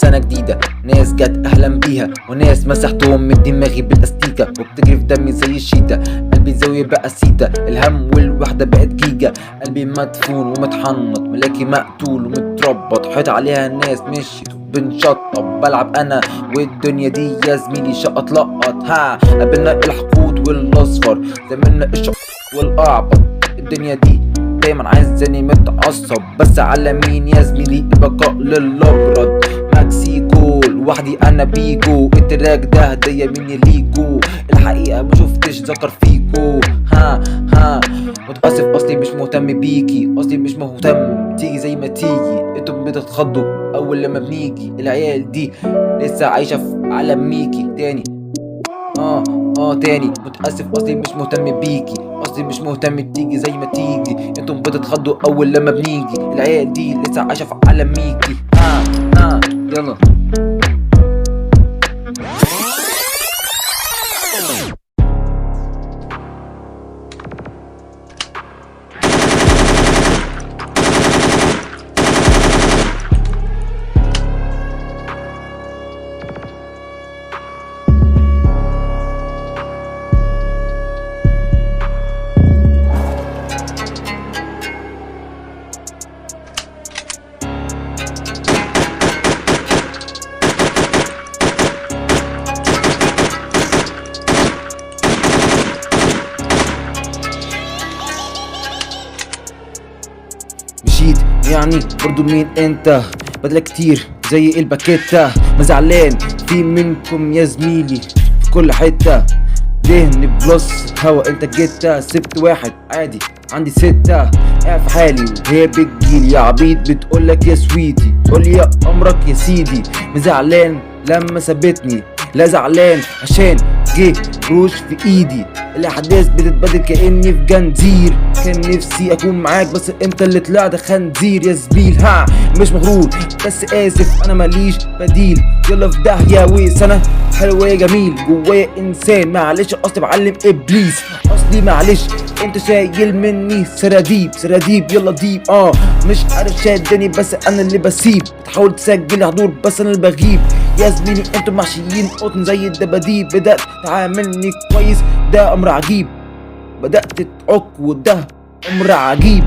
سنة جديدة، ناس جت اهلا بيها وناس مسحتهم من دماغي بالاستيكة وبتجري في دمي زي الشيتا. قلبي زاوية بقى سيتا، الهم والوحدة بقت جيجا. قلبي مدفون ومتحنط، ملاكي مقتول ومتربط، حيط عليها الناس مشيت بنشطب. بلعب انا والدنيا دي يا زميلي شقط لقط. قابلنا الحقود والاصفر، زميلنا الشق والاعبط. الدنيا دي دايما عايزاني متعصب، بس على مين يا زميلي؟ البقاء للابرد. مكسيكو لوحدي انا بيجو، التراك ده هدية مني ليكو. الحقيقة ما شفتش ذكر فيكو. متأسف اصلي مش مهتم بيكي، اصلي مش مهتم تيجي زي ما تيجي. انتم بتتخضوا اول لما بنيجي، العيال دي لسه عايشة في عالم ميكي تاني. تاني متأسف اصلي مش مهتم بيكي، اصلي مش مهتم تيجي زي ما تيجي. انتم بتتخضوا اول لما بنيجي، العيال دي لسه عايشة في عالم ميكي. يلا مشيت يعني برضو مين انت؟ بدلك كتير زي الباكيتة، مزعلان في منكم يا زميلي في كل حتة. دهن بلس هوا انت جيتا، سبت واحد عادي عندي 6. قاعد في حالي وهي بتجيلي يا عبيط بتقولك يا سويتي، تقولي يا امرك يا سيدي. مزعلان لما سابتني، لا زعلان عشان جه روش في ايدي. الاحداث بتتبدل كاني في جنزير، كان نفسي اكون معاك بس انت اللي طلعت خنزير يا زميل. مش مغرور بس اسف انا ماليش بديل. يلا في داهيه وسنه حلوه يا جميل، جوايا انسان معلش اصلي بعلم ابليس. اصلي معلش انت شايل مني سراديب يلا ديب. مش عارف شادني بس انا اللي بسيب، بتحاول تسجل حضور بس انا اللي بغيب. يا زميلي انتوا محشيين قطن زي الدباديب، بدأت تعاملني كويس ده امر عجيب، بدأت تعك وده امر عجيب.